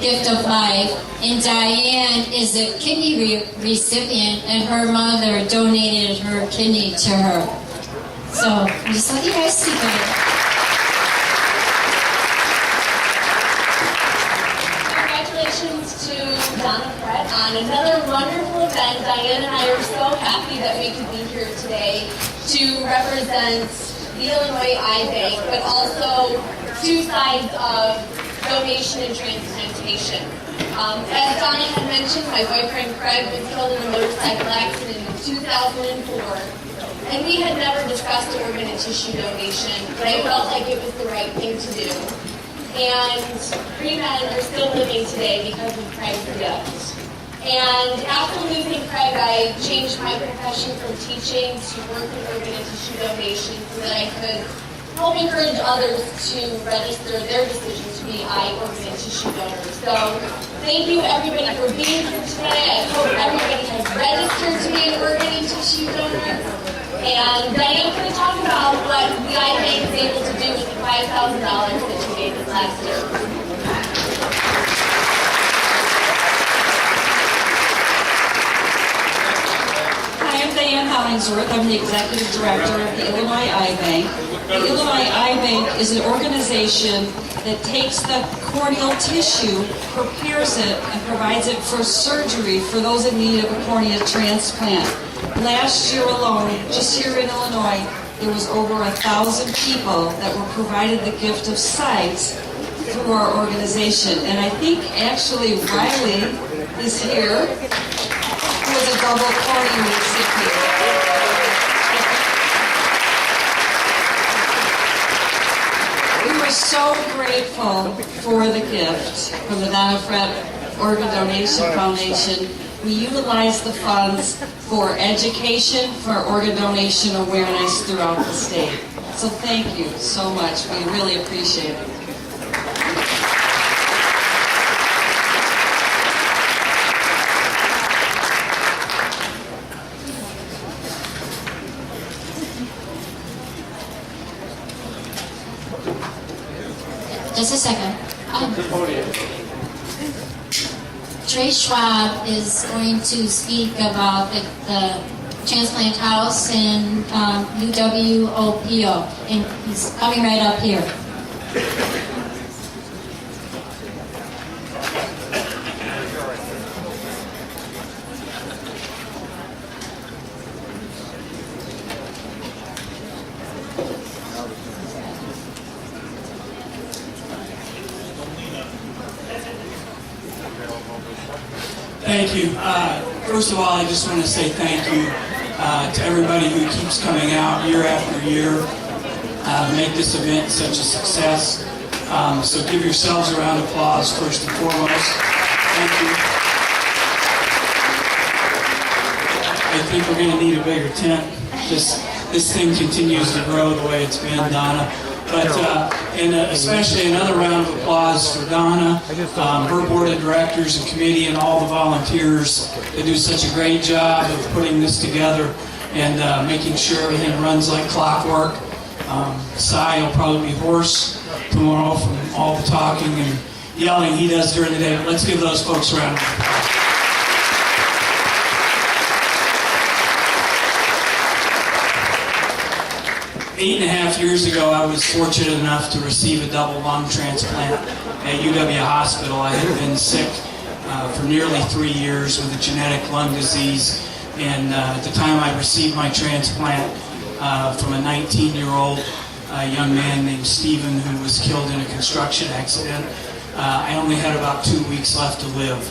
gift of life, and Diane is a kidney recipient, and her mother donated her kidney to her. So just let you guys see that. Congratulations to Donna Frett on another wonderful event. Diane and I are so happy that we could be here today to represent the Illinois Eye Bank, but also two sides of donation and transplantation. As Donna had mentioned, my boyfriend Craig was killed in a motorcycle accident in 2004, and we had never discussed organ and tissue donation, but I felt like it was the right thing to do. And 3 men are still living today because of Craig's gift. And after losing Craig, I changed my profession from teaching to work with organ and tissue donation so that I could help encourage others to register their decision to be eye, organ, and tissue donors. So thank you everybody for being here today. I hope everybody has registered to be an organ and tissue donor. And Diane's going to talk about what the Eye Bank is able to do with the $5,000 that she gave us last year. I'm Diane Hollingsworth. I'm the Executive Director of the Illinois Eye Bank. The Illinois Eye Bank is an organization that takes the corneal tissue, prepares it, and provides it for surgery for those in need of a cornea transplant. Last year alone, just here in Illinois, there was over 1,000 people that were provided the gift of sight through our organization. And I think actually Riley is here, who was a double cornea recipient. We were so grateful for the gift from the Donna Frett Organ Donation Foundation. We utilize the funds for education, for organ donation awareness throughout the state. So thank you so much. We really appreciate it. Just a second. Trey Schwab is going to speak about the transplant house in UWOPO, and he's coming right up here. Thank you. First of all, I just want to say thank you to everybody who keeps coming out year after year, make this event such a success. So give yourselves a round of applause first and foremost. Thank you. I think we're going to need a bigger tent. This thing continues to grow the way it's been, Donna. But and especially another round of applause for Donna, her board of directors and committee, and all the volunteers that do such a great job of putting this together and making sure everything runs like clockwork. Cy will probably be hoarse tomorrow from all the talking and yelling he does during the day. But let's give those folks a round of applause. 8.5 years ago, I was fortunate enough to receive a double lung transplant at UW Hospital. I had been sick for nearly 3 years with a genetic lung disease, and at the time I received my transplant from a 19-year-old young man named Stephen who was killed in a construction accident. I only had about 2 weeks left to live,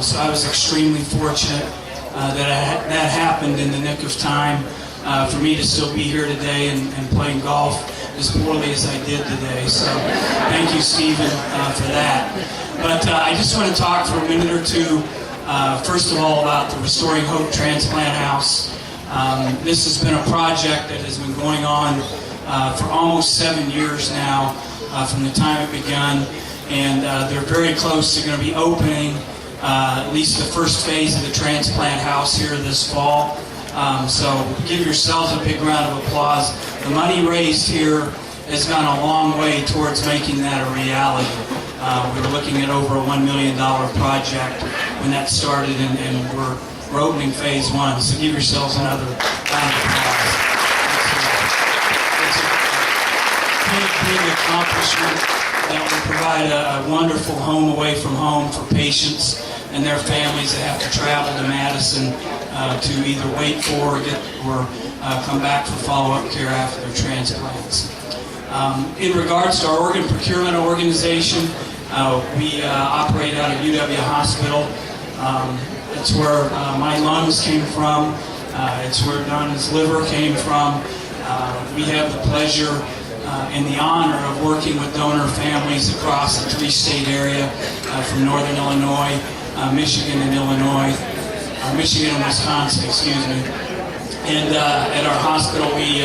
so I was extremely fortunate that happened in the nick of time. For me to still be here today and playing golf as poorly as I did today. So thank you, Stephen, for that. But I just want to talk for a minute or two, first of all, about the Restoring Hope Transplant House. This has been a project that has been going on for almost 7 years now, from the time it began. And they're very close to going to be opening at least the first phase of the transplant house here this fall. So give yourselves a big round of applause. The money raised here has gone a long way towards making that a reality. We were looking at over a $1 million project when that started, and we're opening phase 1. So give yourselves another round of applause. It's a big accomplishment that will provide a wonderful home away from home for patients and their families that have to travel to Madison to either wait for or come back for follow-up care after their transplants. In regards to our organ procurement organization, we operate out of UW Hospital. It's where my lungs came from. It's where Donna's liver came from. We have the pleasure and the honor of working with donor families across the 3-state area from Northern Illinois, Michigan and Illinois, Michigan and Wisconsin, excuse me. And at our hospital, we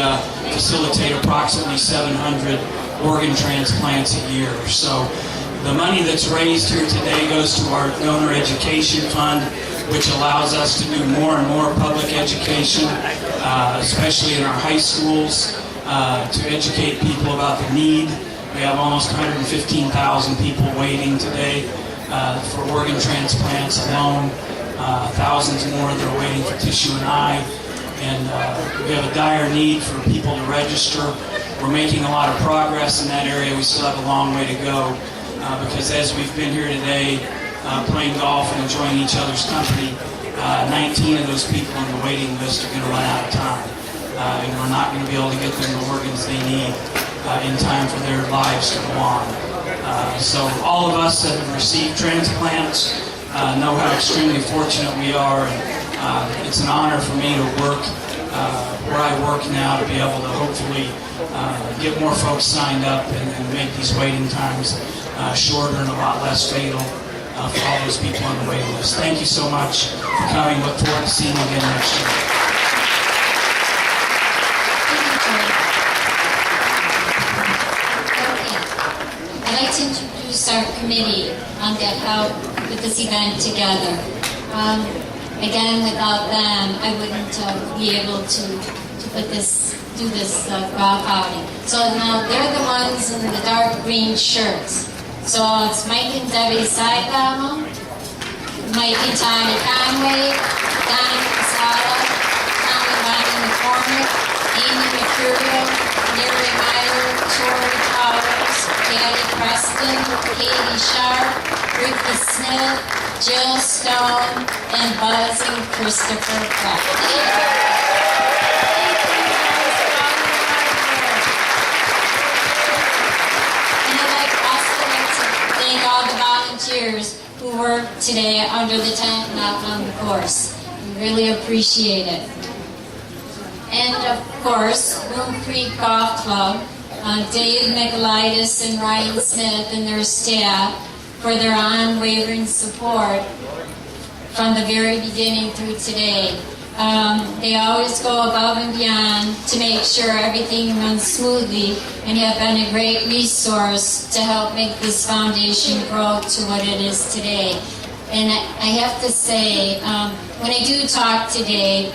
facilitate approximately 700 organ transplants a year. So the money that's raised here today goes to our donor education fund, which allows us to do more and more public education, especially in our high schools, to educate people about the need. We have almost 115,000 people waiting today for organ transplants alone. Thousands more that are waiting for tissue and eye. And we have a dire need for people to register. We're making a lot of progress in that area. We still have a long way to go because as we've been here today playing golf and enjoying each other's company, 19 of those people on the waiting list are going to run out of time. And we're not going to be able to get them the organs they need in time for their lives to go on. So all of us that have received transplants know how extremely fortunate we are. And it's an honor for me to work where I work now, to be able to hopefully get more folks signed up and make these waiting times shorter and a lot less fatal for all those people on the waiting list. Thank you so much for coming. Look forward to seeing you again next year. I'd like to introduce our committee that helped put this event together. Again, without them, I wouldn't be able to do this golf outing. So now they're the ones in the dark green shirts. So it's Mike and Debbie Seidbaum, Mike and Tommy Conway, Donna Casada, Tommy Bonnie McCormick, Amy Mercurio, Mary Meyer, Tori Powers, Patty Preston, Katie Sharp, Ricky Smith, Jill Stone, and Buzz and Christopher Pratt. Thank all the volunteers who work today under the tent and out on the course. We really appreciate it. And of course, Boone Creek Golf Club, Dave Michaelitis and Ryan Smith and their staff for their unwavering support from the very beginning through today. They always go above and beyond to make sure everything runs smoothly and have been a great resource to help make this foundation grow to what it is today. And I have to say, when I do talk today,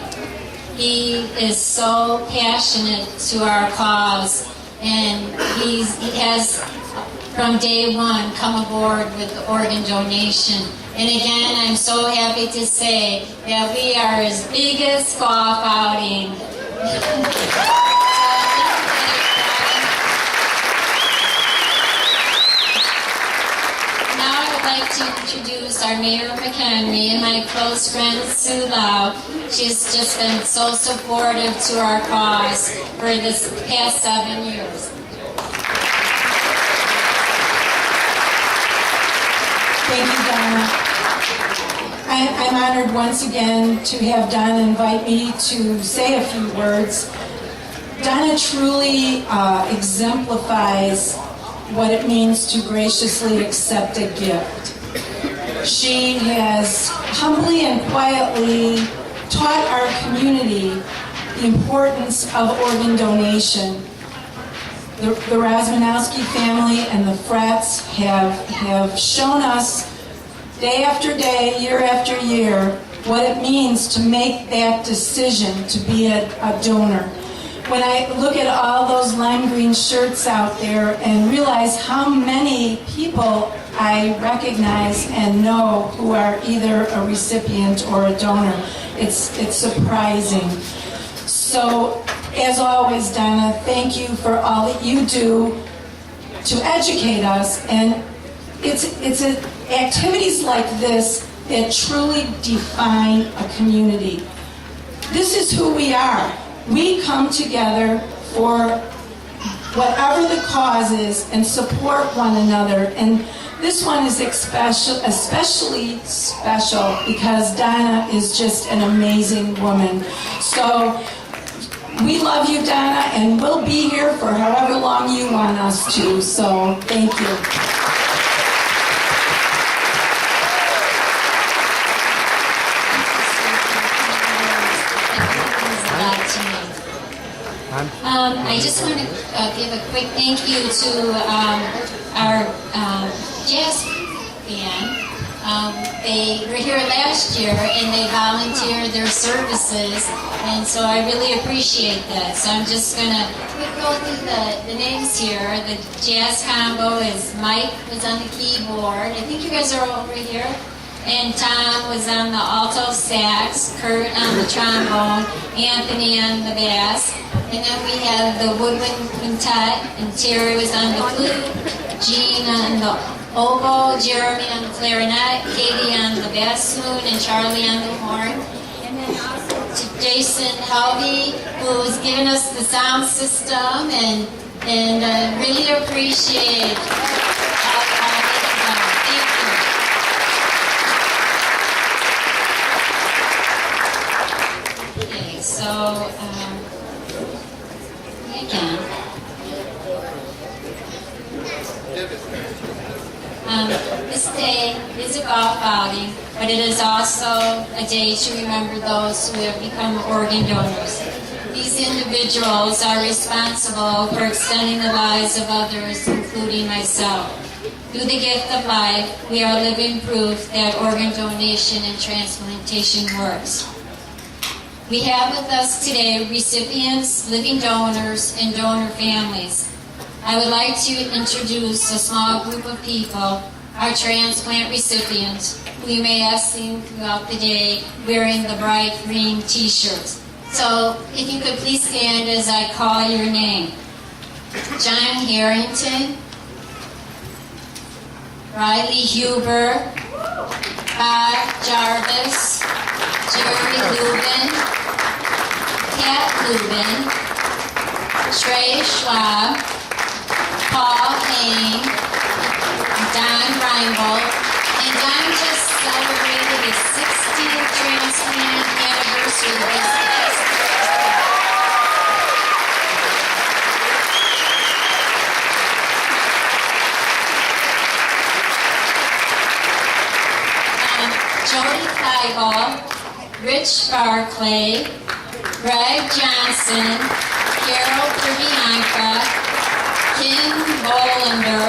he is so passionate to our cause, and he has from day one come aboard with the organ donation. And again, I'm so happy to say that we are his biggest golf outing. Now I would like to introduce our Mayor McHenry and my close friend Sue Lau. She's just been so supportive to our cause for this past 7 years. Thank you, Donna. I'm honored once again to have Donna invite me to say a few words. Donna truly exemplifies what it means to graciously accept a gift. She has humbly and quietly taught our community the importance of organ donation. The Razmanowski family and the Fretts have shown us day after day, year after year, what it means to make that decision to be a donor. When I look at all those lime green shirts out there and realize how many people I recognize and know who are either a recipient or a donor. It's surprising. So, as always, Donna, thank you for all that you do to educate us. And it's activities like this that truly define a community. This is who we are. We come together for whatever the cause is and support one another. And this one is especially special because Donna is just an amazing woman. So we love you, Donna, and we'll be here for however long you want us to. So thank you. I just want to give a quick thank you to our jazz band. They were here last year and they volunteered their services, and so I really appreciate that. So I'm just going to go through the names here. The jazz combo is Mike was on the keyboard. I think you guys are over here. And Tom was on the alto sax, Kurt on the trombone, Anthony on the bass. And then we have the woodwind quintet, and Terry was on the flute, Jean on the oboe, Jeremy on the clarinet, Katie on the bassoon, and Charlie on the horn. And then also to Jason Helvey, who was giving us the sound system, and really appreciate all that he's done. Thank you. Okay, so again, this day is a golf outing, but it is also a day to remember those who have become organ donors. These individuals are responsible for extending the lives of others, including myself. Through the gift of life, we are living proof that organ donation and transplantation works. We have with us today recipients, living donors, and donor families. I would like to introduce a small group of people, our transplant recipients, who you may have seen throughout the day wearing the bright green t-shirts. So if you could please stand as I call your name. John Harrington, Riley Huber, Bob Jarvis, Jerry Lubin, Pat Lubin, Trey Schwab, Paul Hain, Don Reinbold, and Don just celebrated his 60th transplant anniversary this past Jody Feigl, Rich Barclay, Greg Johnson, Carol Pribianca, Kim Bollinger,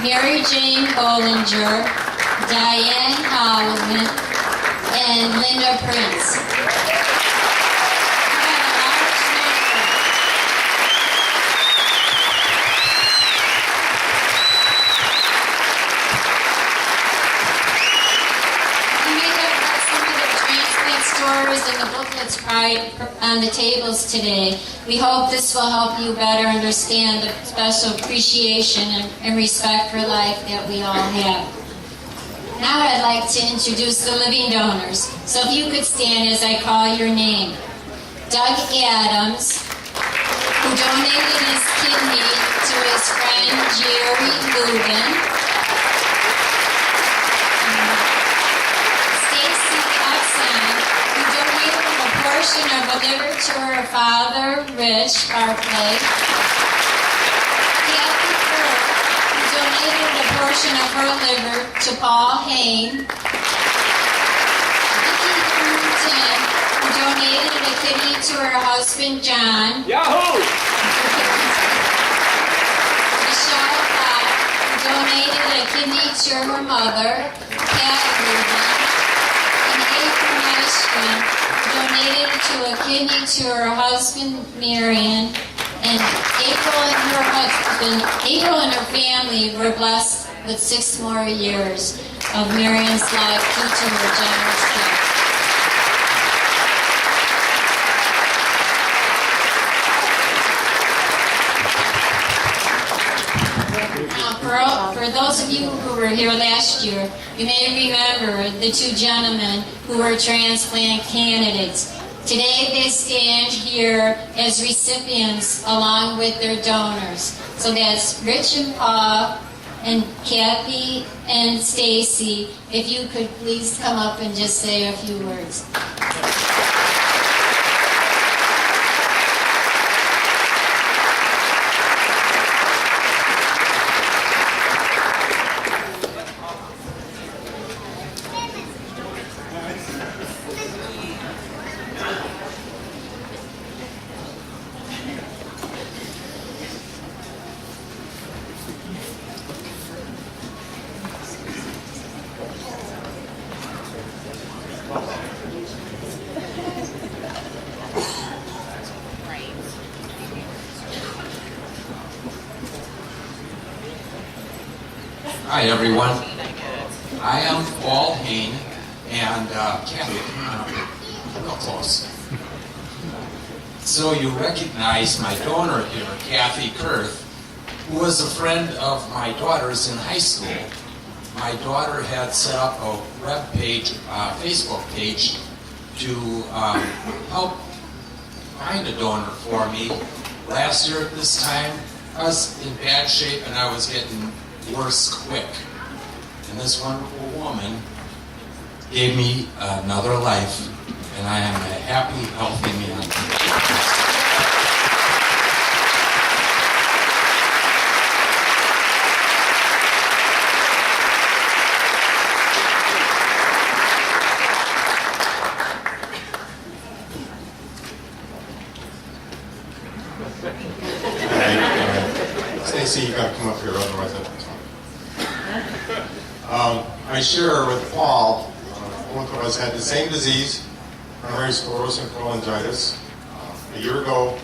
Mary Jane Bollinger, Diane Howland, and Linda Prince. Stores and the booklets right on the tables today. We hope this will help you better understand the special appreciation and respect for life that we all have. Now I'd like to introduce the living donors. So if you could stand as I call your name. Doug Adams, who donated his kidney to his friend Jerry Lubin. Portion of a liver to her father, Rich Barclay. Kathy Kerr, who donated a portion of her liver to Paul Hain. Vicki Thornton, who donated a kidney to her husband, John. Yahoo! Michelle Bach, who donated a kidney to her mother, Pat Rubin. And April Maishkin, donated to a kidney to her husband, Marion, and April and her family were blessed with 6 more years of Marion's life due to her generous gift. For those of you who were here last year, you may remember the 2 gentlemen who were transplant candidates. Today they stand here as recipients along with their donors. So that's Rich and Paul and Kathy and Stacy. If you could please come up and just say a few words. Hi everyone, I am Paul Hain, and Kathy, come on up here, real close. So you recognize my donor here, Kathy Kurth, who was a friend of my daughter's in high school. My daughter had set up a web page, Facebook page, to help find a donor for me. Last year at this time, I was in bad shape and I was getting worse quick. And this wonderful woman gave me another life, and I am a happy, healthy man. Stacy, you gotta come up here, otherwise that's fine. I share with Paul, both of us had the same disease, primary sclerosing cholangitis. A year ago,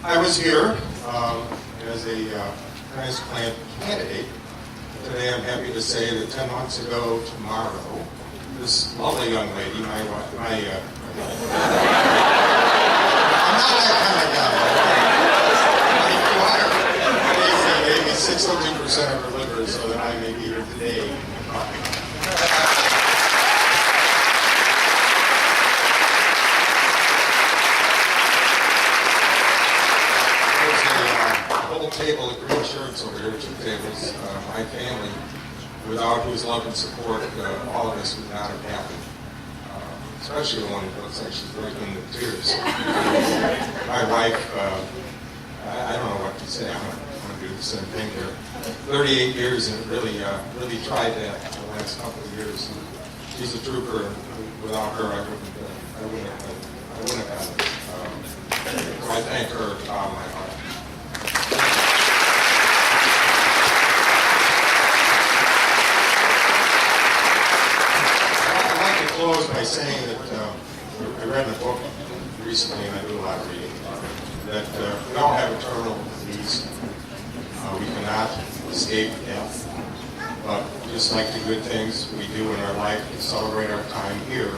I was here as a transplant candidate. Today I'm happy to say that 10 months ago tomorrow, this lovely young lady, I'm not that kind of guy. Gave me 62% of her liver so that I may be here today. There's a whole table of green shirts over here, 2 tables. My family, without whose love and support, all of us would not have happened. Especially the one who looks like she's breaking into tears. My wife, I don't know what to say. I'm going to do the same thing here. 38 years, and really tried that the last couple of years. And she's a trooper, and without her, I wouldn't have had it. So I thank her with all my heart. I'd like to close by saying that I read in a book recently, and I do a lot of reading, that we all have a terminal disease. We cannot escape death, but just like the good things we do in our life to celebrate our time here,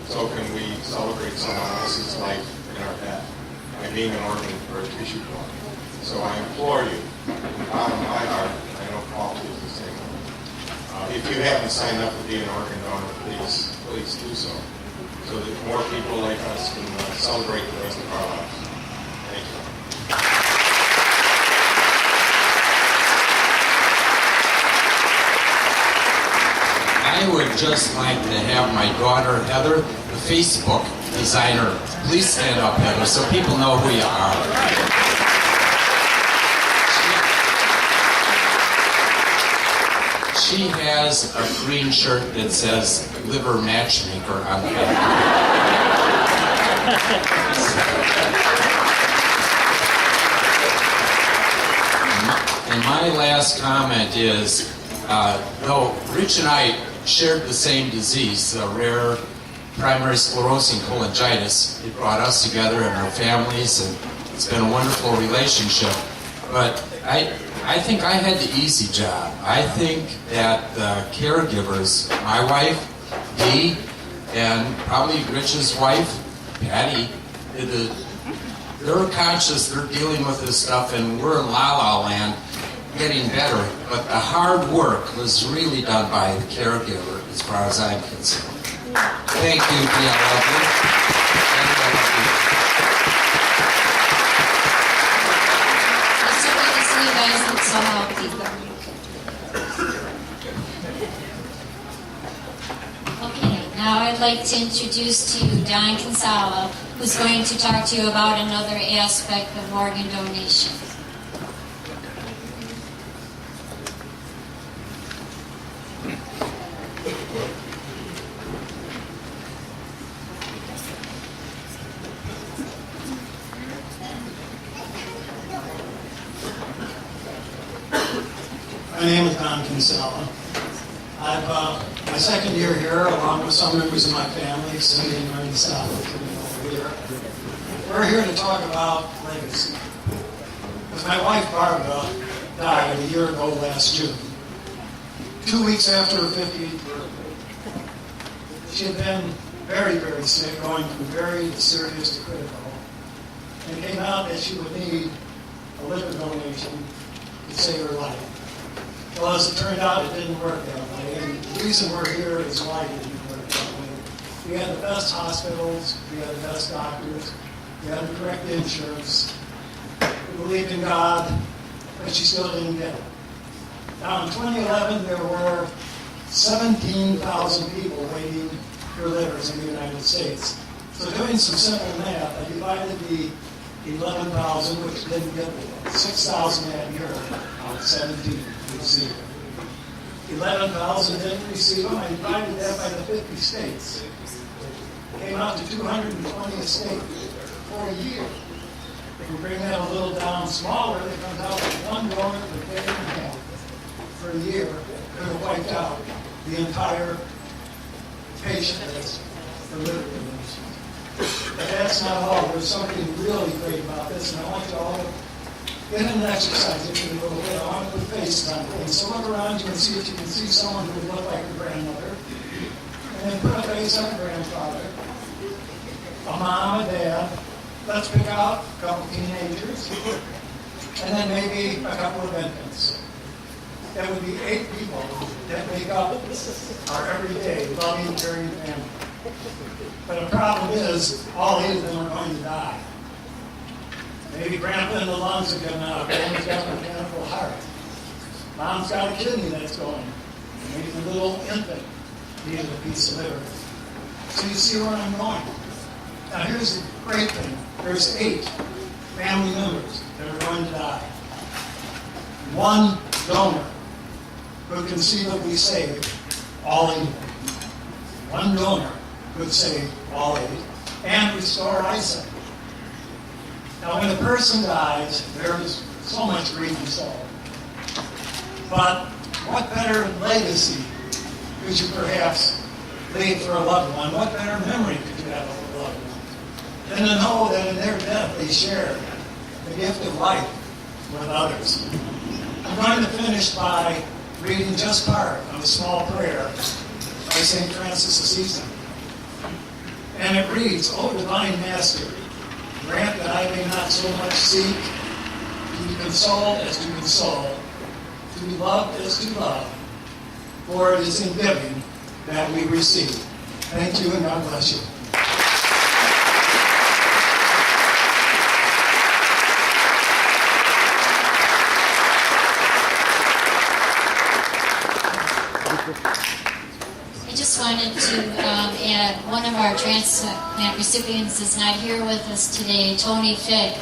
so can we celebrate someone else's life in our death by being an organ or a tissue donor. So I implore you, from the bottom of my heart, I know Paul feels the same way. If you haven't signed up to be an organ donor, please do so that more people like us can celebrate the rest of our lives. Thank you. I would just like to have my daughter Heather, the Facebook designer, please stand up, Heather, so people know who you are. She has a green shirt that says liver matchmaker on the back. And my last comment is, though Rich and I shared the same disease, a rare primary sclerosing cholangitis, it brought us together and our families, and it's been a wonderful relationship. But I I think I had the easy job. I think that the caregivers, my wife, Dee, and probably Rich's wife, Patty, they're conscious, they're dealing with this stuff, and we're in la-la land getting better. But the hard work was really done by the caregiver, as far as I'm concerned. Thank you, Dee, I love you. And I love you. It's so good to see you guys look so healthy. Okay, now I'd like to introduce to you Don Kinsella, who's going to talk to you about another aspect of organ donation. My name is Don Kinsella. I've my second year here, along with some members of my family, Cindy and Mary South, over here. We're here to talk about legacy. Because my wife Barbara died a year ago last June, 2 weeks after her 50th birthday. She had been very, very sick, going from very serious to critical, and it came out that she would need a liver donation to save her life. Well, as it turned out, it didn't work that way, and the reason we're here is why it didn't work that way. We had the best hospitals, we had the best doctors, we had the correct insurance, we believed in God, but she still didn't get it. Now, in 2011, there were 17,000 people waiting for livers in the United States. So doing some simple math, I divided the 11,000, which didn't get me, 6,000 had Europe, out of 17 received. 11,000 didn't receive them. I divided that by the 50 states. Came out to 220 a state for a year. If we bring that a little down smaller, it comes out to one donor per day and a half for a year. Could have wiped out the entire patient list for liver donation. But that's not all. There's something really great about this, and I want you all to get in an exercise if you a little bit. I want to put faces on things. So look around you and see if you can see someone who would look like a grandmother. And then put a face on a grandfather, a mom, a dad. Let's pick out a couple teenagers, and then maybe a couple of infants. That would be 8 people that make up our everyday loving, caring family. But the problem is, all 8 of them are going to die. Maybe grandpa in the lungs have given out. Grandma's got a mechanical heart. Mom's got a kidney that's going. Maybe the little infant needed a piece of liver. So you see where I'm going. Now here's the great thing. There's 8 family members that are going to die. One donor could conceivably save all 8 of them. One donor could save all 8 and restore eyesight. Now, when a person dies, there is so much grief and sorrow. But what better legacy could you perhaps leave for a loved one? What better memory could you have of a loved one than to know that in their death they shared the gift of life with others? I'm going to finish by reading just part of a small prayer by St. Francis Assisi. And it reads, "O Divine Master, grant that I may not so much seek to be consoled as to console, to be loved as to love, for it is in giving that we receive." Thank you, and God bless you. I just wanted to add, one of our transplant recipients is not here with us today, Tony Fick.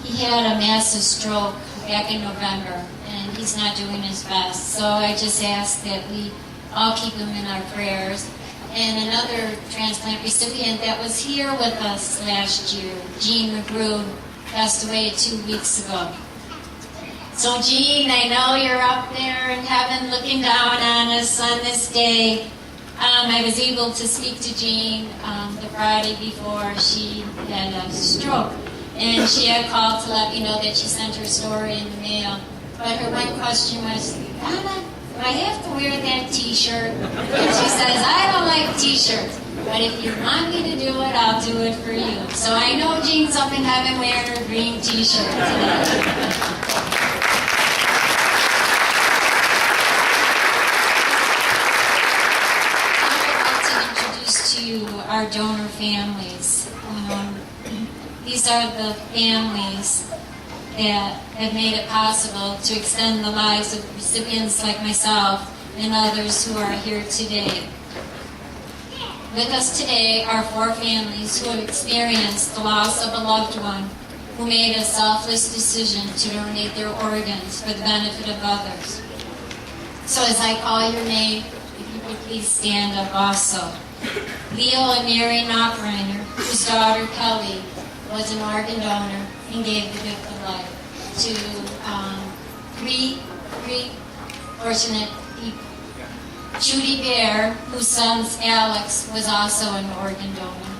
He had a massive stroke back in November, and he's not doing his best. So I just ask that we all keep him in our prayers. And another transplant recipient that was here with us last year, Jean McGrew, passed away 2 weeks ago. So Jean, I know you're up there in heaven looking down on us on this day. I was able to speak to Jean the Friday before she had a stroke. and she had called to let me know that she sent her story in the mail. But her one question was, Donna, do I have to wear that t-shirt? And she says, I don't like t-shirts, but if you want me to do it, I'll do it for you. So I know Jean's up in heaven wearing her green t-shirt today. To our donor families. These are the families that have made it possible to extend the lives of recipients like myself and others who are here today. With us today are 4 families who have experienced the loss of a loved one who made a selfless decision to donate their organs for the benefit of others. So as I call your name, if you could please stand up also. Leo and Mary Knockreiner, whose daughter Kelly was an organ donor and gave the gift of life to 3 fortunate people. Judy Bear, whose son Alex was also an organ donor.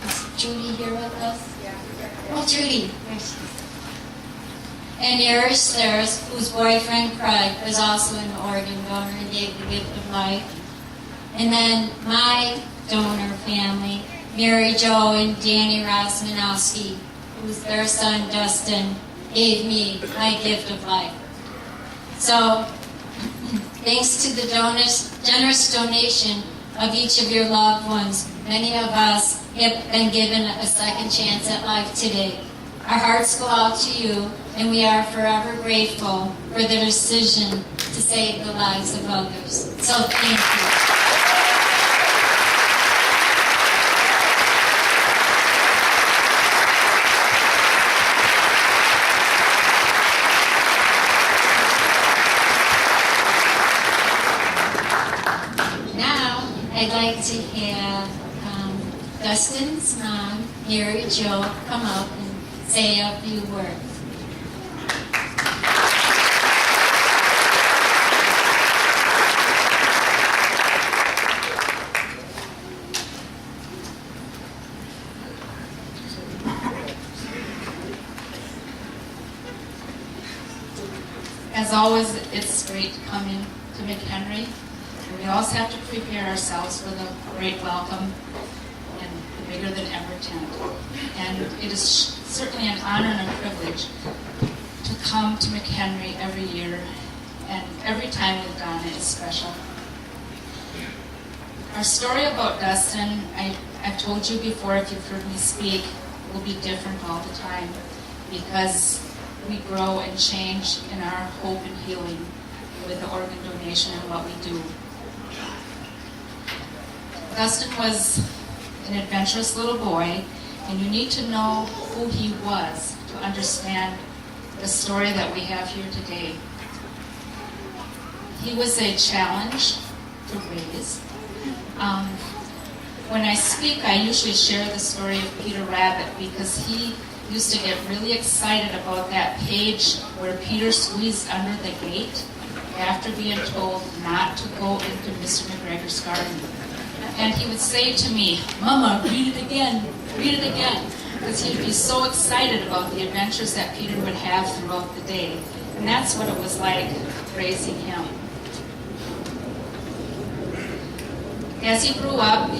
Is Judy here with us? Oh, Judy. And Irish Stairs, whose boyfriend Craig was also an organ donor and gave the gift of life. And then my donor family, Mary Jo and Danny Rosmanowski, whose their son Dustin gave me my gift of life. So, thanks to the generous donation of each of your loved ones, many of us have been given a second chance at life today. Our hearts go out to you, and we are forever grateful for the decision to save the lives of others. So thank you. I'd like to have Dustin's mom, Mary Jo, come up and say a few words. As always, it's great to come in to McHenry. We also have to prepare ourselves for the great welcome and the bigger than ever tent. And it is certainly an honor and a privilege to come to McHenry every year, and every time with Donna is special. Our story about Dustin, I've told you before, if you've heard me speak, will be different all the time because we grow and change in our hope and healing with the organ donation and what we do. Dustin was an adventurous little boy, and you need to know who he was to understand the story that we have here today. He was a challenge to raise. When I speak, I usually share the story of Peter Rabbit because he used to get really excited about that page where Peter squeezed under the gate after being told not to go into Mr. McGregor's garden. And he would say to me, Mama, read it again, because he'd be so excited about the adventures that Peter would have throughout the day. And that's what it was like raising him. As he grew up,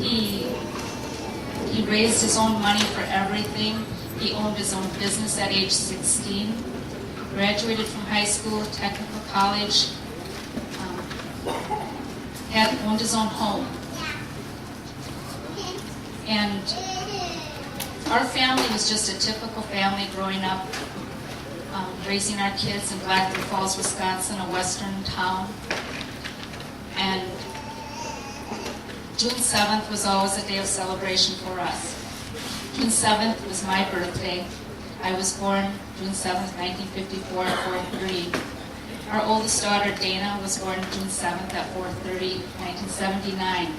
he raised his own money for everything. He owned his own business at age 16, graduated from high school, technical college, had owned his own home. And our family was just a typical family growing up, raising our kids in Blackbird Falls, Wisconsin, a western town. And June 7th was always a day of celebration for us. June 7th was my birthday. I was born June 7th, 1954 at 4:30. Our oldest daughter, Dana, was born June 7th at 4:30, 1979.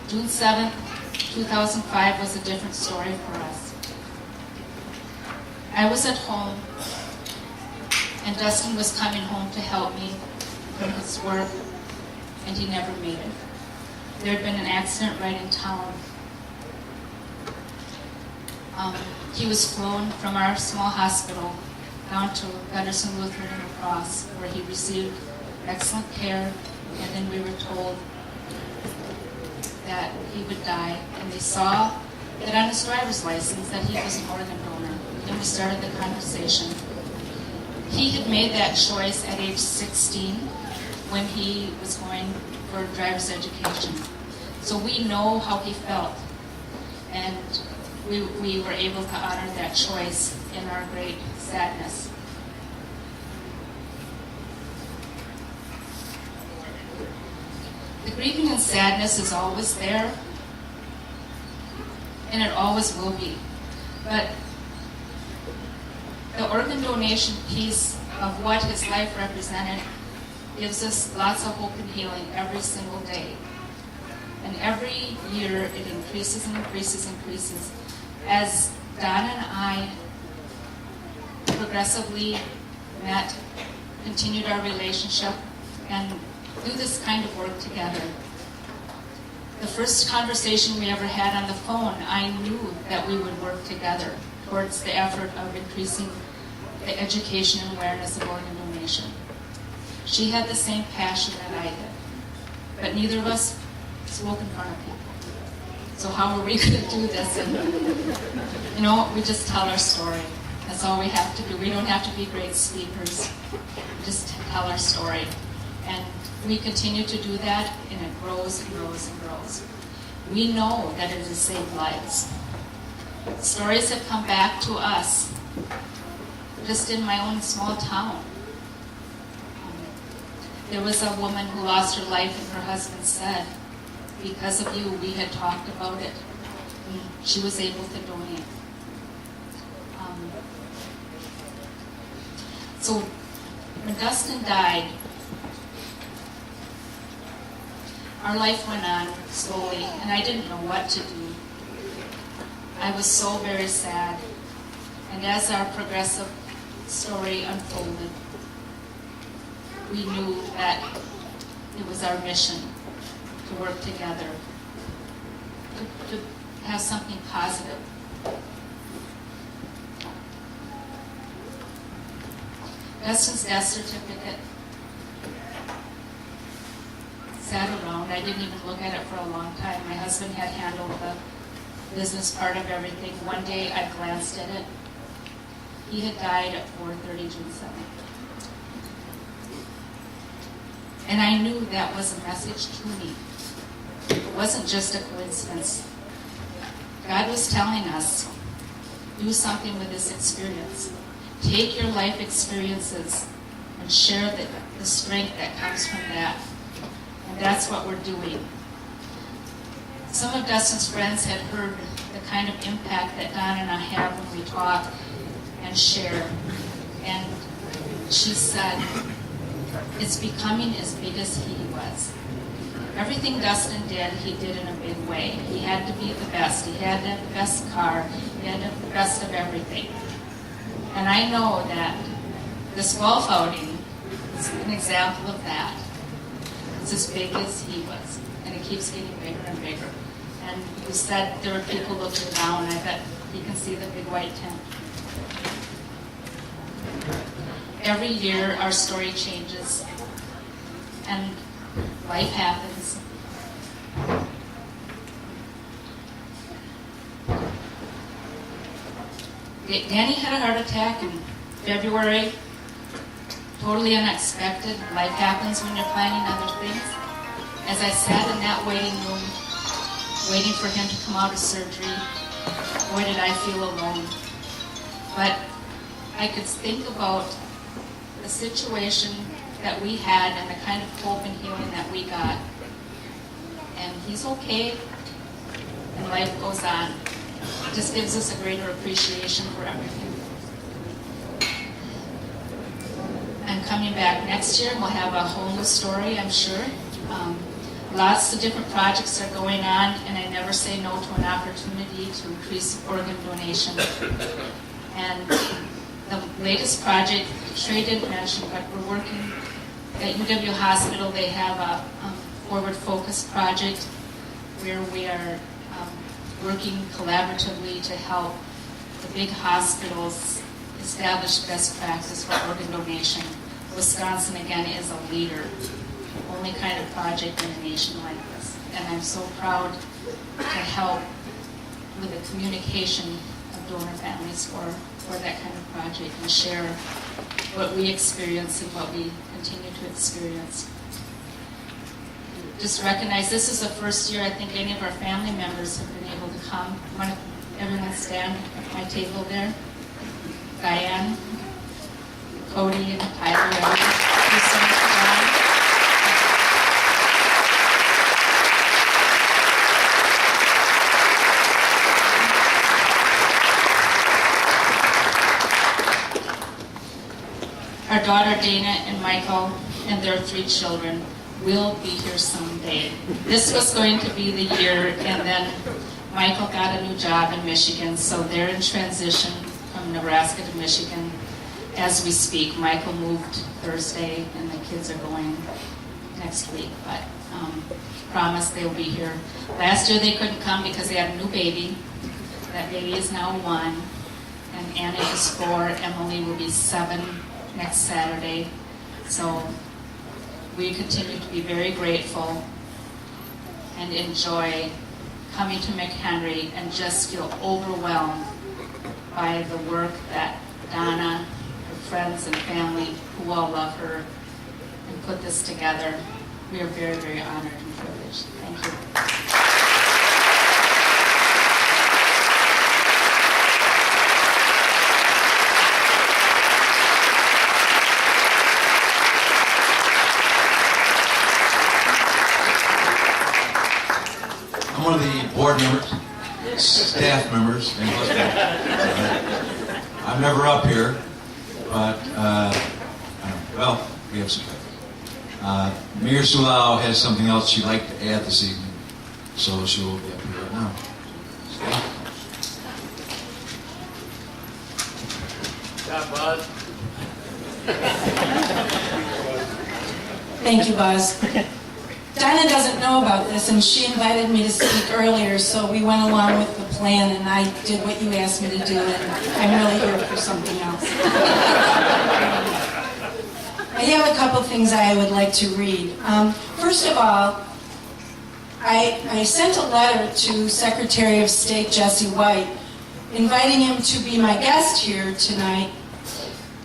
June 7th, 2005 was a different story for us. I was at home, and Dustin was coming home to help me from his work, and he never made it. There had been an accident right in town. He was flown from our small hospital down to Gunderson Lutheran in La Crosse, where he received excellent care, and then we were told that he would die, and they saw that on his driver's license that he was an organ donor, and we started the conversation. He had made that choice at age 16 when he was going for driver's education. So we know how he felt, and we were able to honor that choice in our great sadness. The grieving and sadness is always there, and it always will be. But the organ donation piece of what his life represented gives us lots of hope and healing every single day. And every year it increases and increases and increases. As Donna and I progressively met, continued our relationship, and do this kind of work together. The first conversation we ever had on the phone, I knew that we would work together towards the effort of increasing the education and awareness of organ donation. She had the same passion that I did, but neither of us spoke in front of people. So how are we going to do this? And, we just tell our story. That's all we have to do. We don't have to be great speakers. We just tell our story. And we continue to do that, and it grows and grows and grows. We know that it has saved lives. Stories have come back to us, just in my own small town. There was a woman who lost her life, and her husband said, because of you, we had talked about it, and she was able to donate. So when Dustin died, our life went on slowly, and I didn't know what to do. I was so very sad. And as our progressive story unfolded, we knew that it was our mission to work together, to have something positive. Dustin's death certificate sat around. I didn't even look at it for a long time. My husband had handled the business part of everything. One day I glanced at it. He had died at 4:30 June 7th. And I knew that was a message to me. It wasn't just a coincidence. God was telling us, do something with this experience. Take your life experiences and share the strength that comes from that. And that's what we're doing. Some of Dustin's friends had heard the kind of impact that Donna and I have when we talk and share. And she said, it's becoming as big as he was. Everything Dustin did, he did in a big way. He had to be the best. He had to have the best car. He had to have the best of everything. And I know that this golf outing is an example of that. It's as big as he was, and it keeps getting bigger and bigger. And you said there were people looking down. I bet you can see the big white tent. Every year our story changes, and life happens. Danny had a heart attack in February, totally unexpected. Life happens when you're planning other things. As I sat in that waiting room, waiting for him to come out of surgery, boy did I feel alone. But I could think about the situation that we had and the kind of hope and healing that we got. And he's okay, and life goes on. It just gives us a greater appreciation for everything. I'm coming back next year, and we'll have a whole new story, I'm sure. Lots of different projects are going on, and I never say no to an opportunity to increase organ donation. And the latest project, Trey didn't mention, but we're working at UW Hospital. They have a forward focus project where we are working collaboratively to help the big hospitals establish best practice for organ donation. Wisconsin, again, is a leader. Only kind of project in a nation like this. And I'm so proud to help with the communication of donor families for that kind of project and share what we experience and what we continue to experience. Just recognize this is the first year I think any of our family members have been able to come. Want everyone stand at my table there? Diane, Cody, and Tyler. Thank you so much for that. Our daughter Dana and Michael and their 3 children will be here someday. This was going to be the year, and then Michael got a new job in Michigan, so they're in transition from Nebraska to Michigan as we speak. Michael moved Thursday, and the kids are going next week, but promise they'll be here. Last year they couldn't come because they had a new baby. That baby is now 1, and Anna is 4. Emily will be 7 next Saturday. So we continue to be very grateful and enjoy coming to McHenry and just feel overwhelmed by the work that Donna, her friends and family, who all love her, and put this together. We are very, very honored and privileged. Thank you. I'm one of the board members, staff members, and husband. I'm never up here, but, well, we have some. Mayor Sulau has something else she'd like to add this evening, so she will be up here right now. Buzz. Thank you, Buzz. Donna doesn't know about this, and she invited me to speak earlier, so we went along with the plan, and I did what you asked me to do, and I'm really here for something else. I have a couple things I would like to read. First of all, I sent a letter to Secretary of State Jesse White inviting him to be my guest here tonight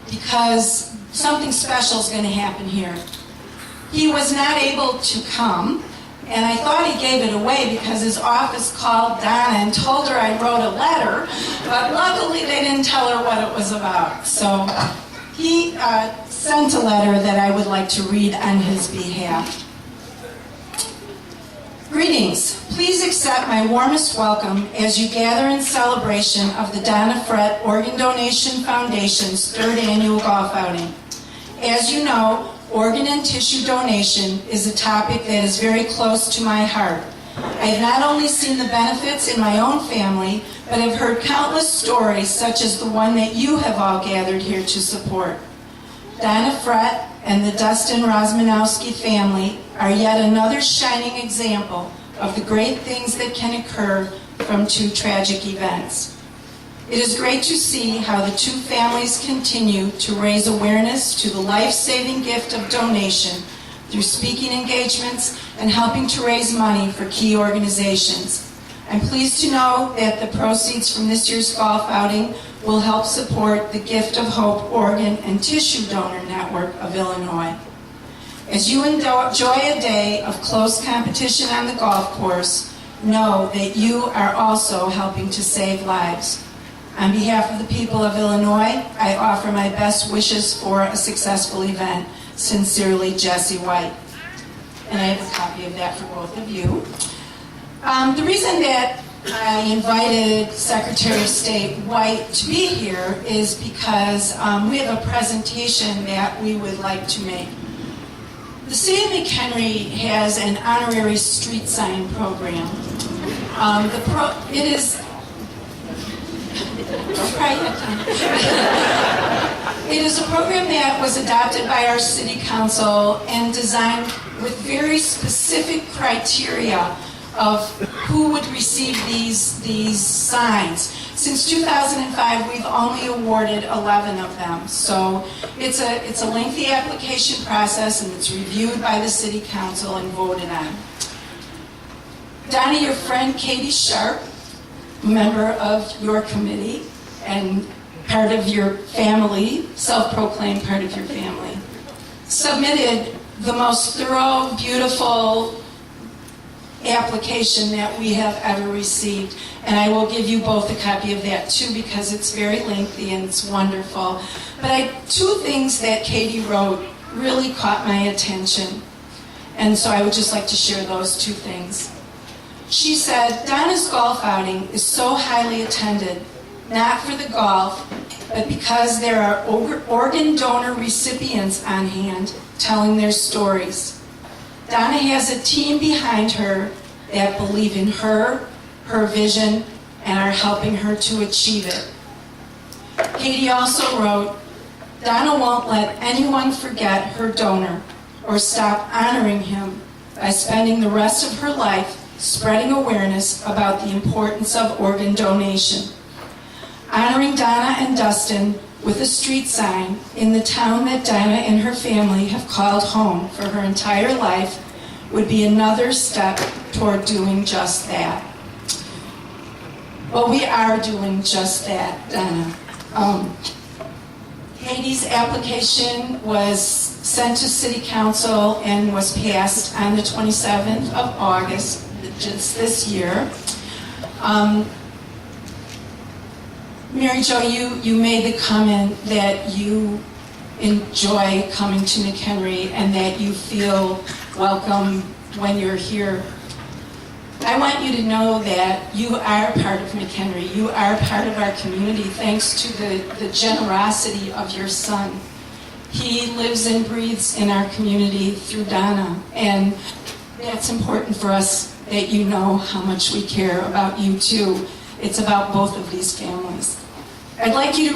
because something special is going to happen here. He was not able to come, and I thought he gave it away because his office called Donna and told her I wrote a letter, but luckily they didn't tell her what it was about. So he sent a letter that I would like to read on his behalf. Greetings. Please accept my warmest welcome as you gather in celebration of the Donna Frett Organ Donation Foundation's 3rd annual golf outing. As you know, organ and tissue donation is a topic that is very close to my heart. I have not only seen the benefits in my own family, but have heard countless stories such as the one that you have all gathered here to support. Donna Frett and the Dustin Rosmanowski family are yet another shining example of the great things that can occur from 2 tragic events. It is great to see how the 2 families continue to raise awareness to the life-saving gift of donation through speaking engagements and helping to raise money for key organizations. I'm pleased to know that the proceeds from this year's golf outing will help support the Gift of Hope Organ and Tissue Donor Network of Illinois. As you enjoy a day of close competition on the golf course, know that you are also helping to save lives. On behalf of the people of Illinois, I offer my best wishes for a successful event. Sincerely, Jesse White. And I have a copy of that for both of you. The reason that I invited Secretary of State White to be here is because we have a presentation that we would like to make. The City of McHenry has an honorary street sign program. It is It is a program that was adopted by our city council and designed with very specific criteria of who would receive these signs. Since 2005, we've only awarded 11 of them. So it's a lengthy application process, and it's reviewed by the City Council and voted on. Donna, your friend Katie Sharp, member of your committee and part of your family, self-proclaimed part of your family, submitted the most thorough, beautiful application that we have ever received. And I will give you both a copy of that too, because it's very lengthy and it's wonderful. But two things that Katie wrote really caught my attention. And so I would just like to share those two things. She said, Donna's golf outing is so highly attended, not for the golf, but because there are organ donor recipients on hand telling their stories. Donna has a team behind her that believe in her vision, and are helping her to achieve it. Katie also wrote, Donna won't let anyone forget her donor or stop honoring him by spending the rest of her life spreading awareness about the importance of organ donation. Honoring Donna and Dustin with a street sign in the town that Donna and her family have called home for her entire life would be another step toward doing just that. Well, we are doing just that, Donna. Katie's application was sent to City Council and was passed on the 27th of August, just this year. Mary Jo, you made the comment that you enjoy coming to McHenry and that you feel welcome when you're here. I want you to know that you are part of McHenry. You are part of our community thanks to the generosity of your son. He lives and breathes in our community through Donna, and that's important for us that you know how much we care about you too. It's about both of these families. I'd like to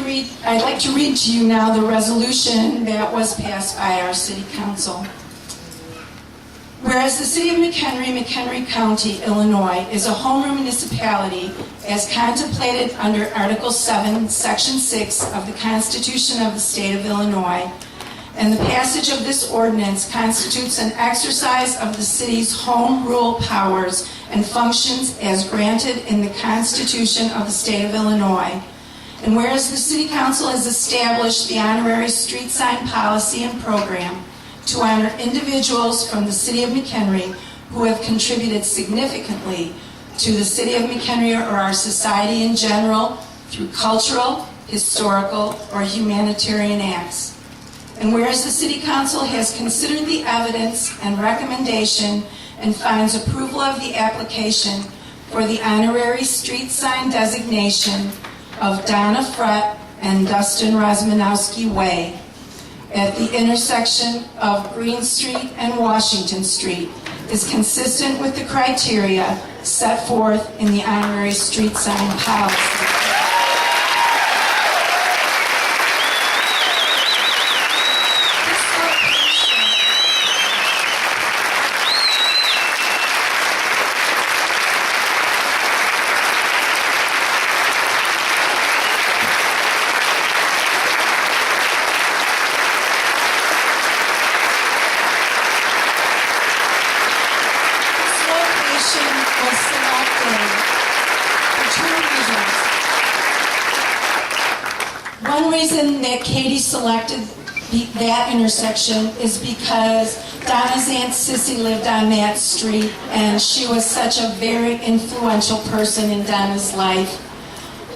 read to you now the resolution that was passed by our City Council. Whereas the City of McHenry, McHenry County, Illinois, is a home rule municipality as contemplated under Article 7, Section 6 of the Constitution of the State of Illinois, and the passage of this ordinance constitutes an exercise of the city's home rule powers and functions as granted in the Constitution of the State of Illinois. And whereas the City Council has established the honorary street sign policy and program to honor individuals from the City of McHenry who have contributed significantly to the City of McHenry or our society in general through cultural, historical, or humanitarian acts. And whereas the City Council has considered the evidence and recommendation and finds approval of the application for the honorary street sign designation of Donna Frett and Dustin Rosmanowski Way at the intersection of Green Street and Washington Street is consistent with the criteria set forth in the honorary street sign policy. One reason that Katie selected that intersection is because Donna's Aunt Sissy lived on that street, and she was such a very influential person in Donna's life.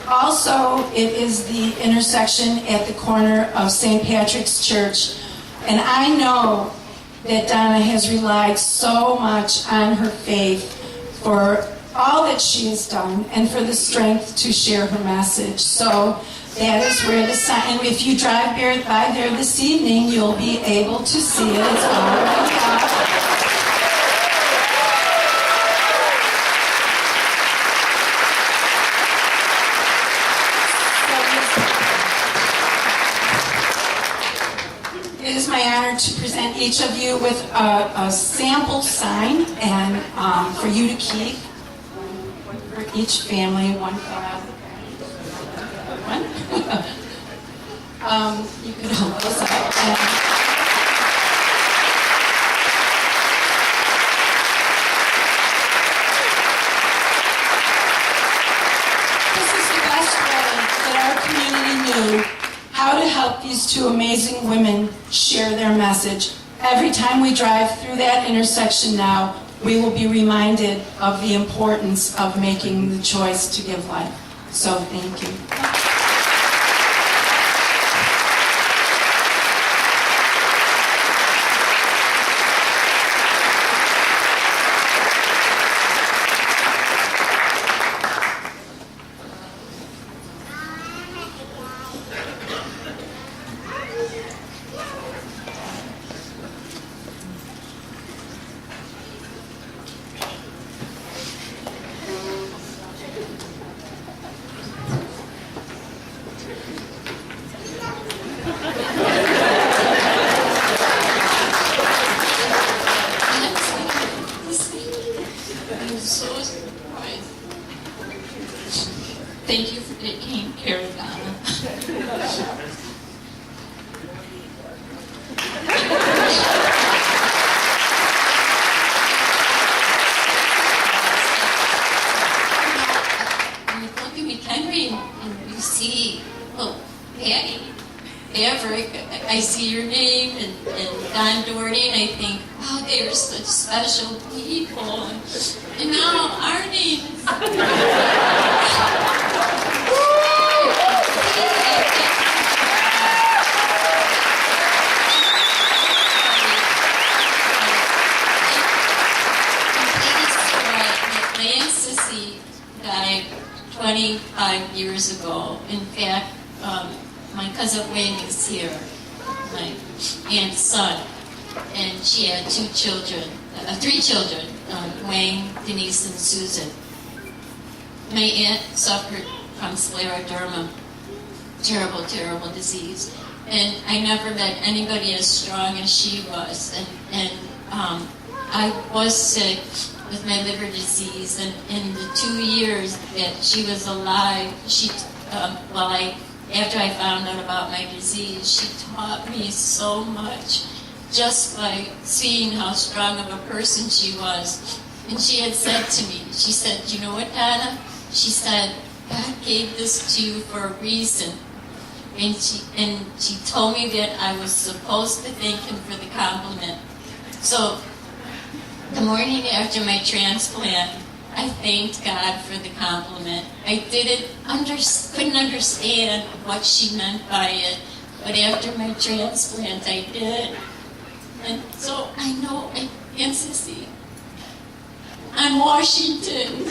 Also, it is the intersection at the corner of St. Patrick's Church, and I know that Donna has relied so much on her faith for all that she has done and for the strength to share her message. So that is where the sign, and if you drive by there this evening, you'll be able to see it. It's already up. It is my honor to present each of you with a sample sign, and for you to keep, for each family, one for one. You can help us out. This is the best way that our community knew how to help these two amazing women share their message. Every time we drive through that intersection now, we will be reminded of the importance of making the choice to give life. So thank you. Thank you for taking care of Donna. You look at McHenry and you see, oh, Patty, Maverick, I see your name, and Don Doherty, and I think, wow, they're such special people. And now our names. My Aunt Sissy died 25 years ago. In fact, my cousin Wayne is here, my aunt's son, and she had three children, Wayne, Denise, and Susan. My aunt suffered from scleroderma, terrible, terrible disease, and I never met anybody as strong as she was. And I was sick with my liver disease, and in the 2 years that she was alive, after I found out about my disease, she taught me so much just by seeing how strong of a person she was. And she had said to me, she said, you know what, Donna? She said, God gave this to you for a reason. And she told me that I was supposed to thank him for the compliment. So the morning after my transplant, I thanked God for the compliment. I couldn't understand what she meant by it, but after my transplant, I did. And so I know I can't see. I'm Washington.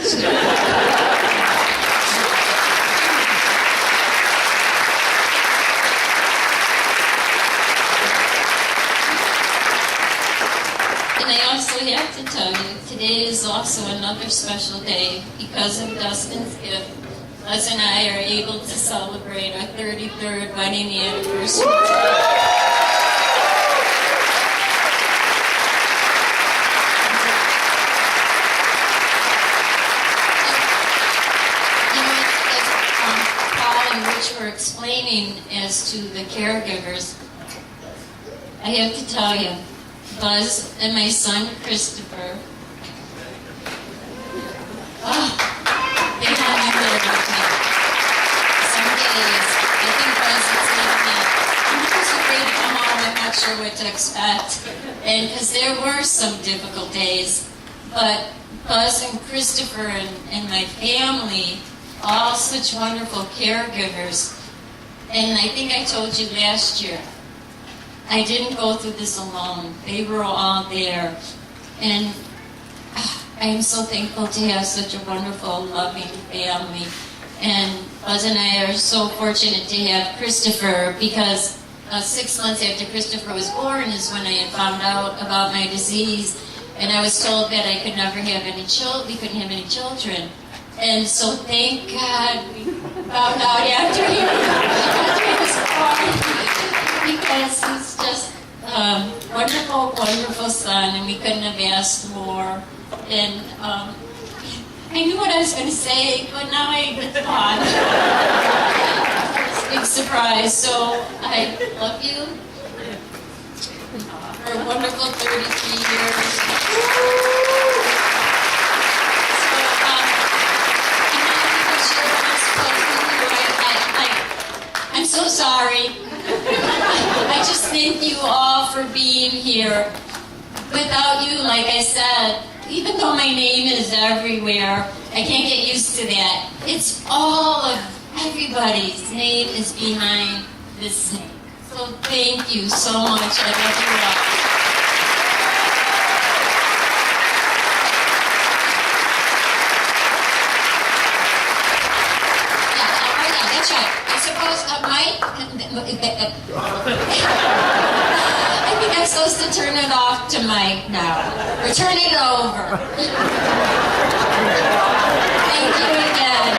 And I also have to tell you, today is also another special day because of Dustin's gift. Buzz and I are able to celebrate our 33rd wedding anniversary. Paul and Rich were explaining as to the caregivers. I have to tell you, Buzz and my son Christopher, they have me there with me. Some days, I think Buzz is like me. I'm just afraid to come home, I'm not sure what to expect. And because there were some difficult days, but Buzz and Christopher and my family, all such wonderful caregivers. And I think I told you last year, I didn't go through this alone. They were all there. And I am so thankful to have such a wonderful, loving family. And Buzz and I are so fortunate to have Christopher because 6 months after Christopher was born is when I had found out about my disease. And I was told that I could never have any children, we couldn't have any children. And so thank God we found out after he was born, because he's just a wonderful, wonderful son, and we couldn't have asked more. And I knew what I was going to say, but now I thought. big surprise. So I love you for a wonderful 33 years. I'm so sorry. I just thank you all for being here. Without you, like I said, even though my name is everywhere, I can't get used to that. It's all of everybody's name is behind this name. So thank you so much. I love you all. That's right. I suppose I think I'm supposed to turn it off to Mike now. Or turn it over. Thank you again.